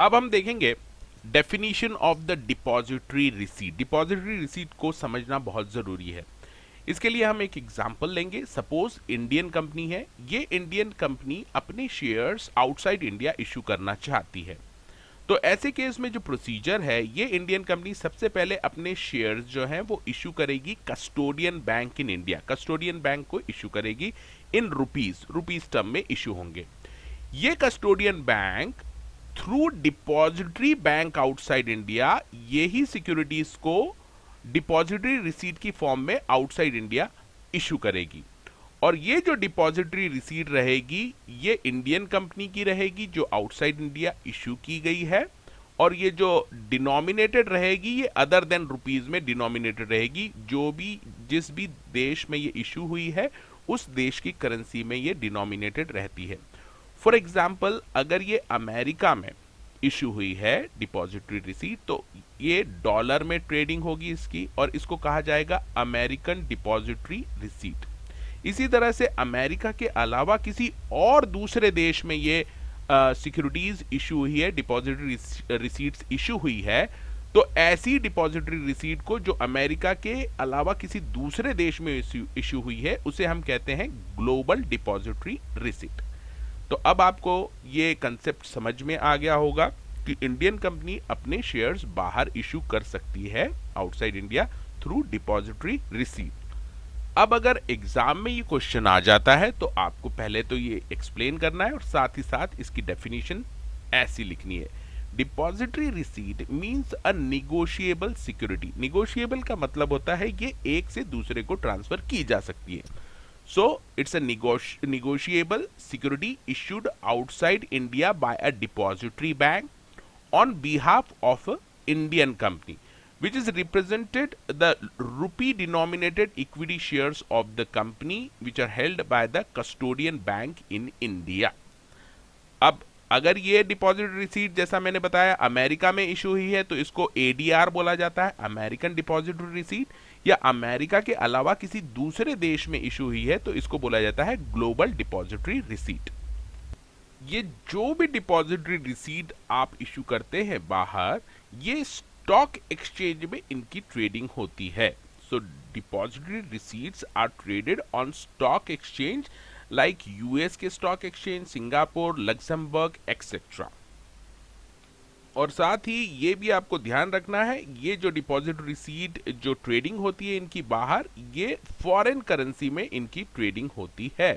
अब हम देखेंगे definition of the depository receipt. Depository receipt को समझना बहुत जरूरी है। इसके लिए हम एक एग्जांपल लेंगे। सपोज इंडियन कंपनी है, ये इंडियन कंपनी अपने शेयर्स आउटसाइड इंडिया इशू करना चाहती है। तो ऐसे केस में जो प्रोसीजर है, ये इंडियन कंपनी सबसे पहले अपने शेयर्स जो हैं वो इशू करेगी custodian bank in India. Custodian bank को इशू करेगी इन रुपीज, रुपीज टर्म में इशू होंगे। ये custodian bank through depository bank outside India यही सिक्योरिटीज को डिपॉजिटरी रिसीट की फॉर्म में आउटसाइड इंडिया इशू करेगी। और ये जो डिपॉजिटरी रिसीट रहेगी, ये इंडियन कंपनी की रहेगी जो आउटसाइड इंडिया इशू की गई है। और ये जो डिनोमिनेटेड रहेगी, ये अदर देन रुपीज में डिनोमिनेटेड रहेगी। जो भी जिस भी देश में ये इशू हुई है, उस देश की करेंसी में ये डिनोमिनेटेड रहती है। फॉर एग्जाम्पल, अगर ये अमेरिका में इशू हुई है डिपॉजिटरी रिसीट, तो ये डॉलर में ट्रेडिंग होगी इसकी, और इसको कहा जाएगा अमेरिकन डिपॉजिटरी रिसीट। इसी तरह से अमेरिका के अलावा किसी और दूसरे देश में ये सिक्योरिटीज इशू हुई है, डिपॉजिटरी रिसीट्स इशू हुई है, तो ऐसी डिपॉजिटरी रिसीट को जो अमेरिका के अलावा किसी दूसरे देश में इशू हुई है, उसे हम कहते हैं ग्लोबल डिपॉजिटरी रिसीट। तो अब आपको ये कंसेप्ट समझ में आ गया होगा कि इंडियन कंपनी अपने शेयर्स बाहर इशू कर सकती है outside India through depository receipt. अब अगर एग्जाम में ये क्वेश्चन आ जाता है, तो आपको पहले तो ये एक्सप्लेन करना है और साथ ही साथ इसकी डेफिनेशन ऐसी लिखनी है। Depository receipt means a negotiable security. Negotiable का मतलब होता है ये एक से दूसरे को ट्रांसफर की जा सकती है। So it's a negotiable security issued outside India by a depository bank on behalf of a Indian company, which is represented the rupee denominated equity shares of the company which are held by the custodian bank in India. अब अगर ये deposit receipt जैसा मैंने बताया America में issue हुई है, तो इसको एडीआर बोला जाता है, अमेरिकन डिपॉजिटरी रिसीट। या अमेरिका के अलावा किसी दूसरे देश में इशू हुई है, तो इसको बोला जाता है ग्लोबल डिपॉजिटरी रिसीट। ये जो भी डिपॉजिटरी रिसीट आप इशू करते हैं बाहर, ये स्टॉक एक्सचेंज में इनकी ट्रेडिंग होती है। So depository receipts are traded on stock exchange like US के stock exchange, Singapore, Luxembourg etcetera. और साथ ही ये भी आपको ध्यान रखना है, ये जो डिपॉजिट रिसीट जो ट्रेडिंग होती है इनकी बाहर, ये फॉरेन करेंसी में इनकी ट्रेडिंग होती है।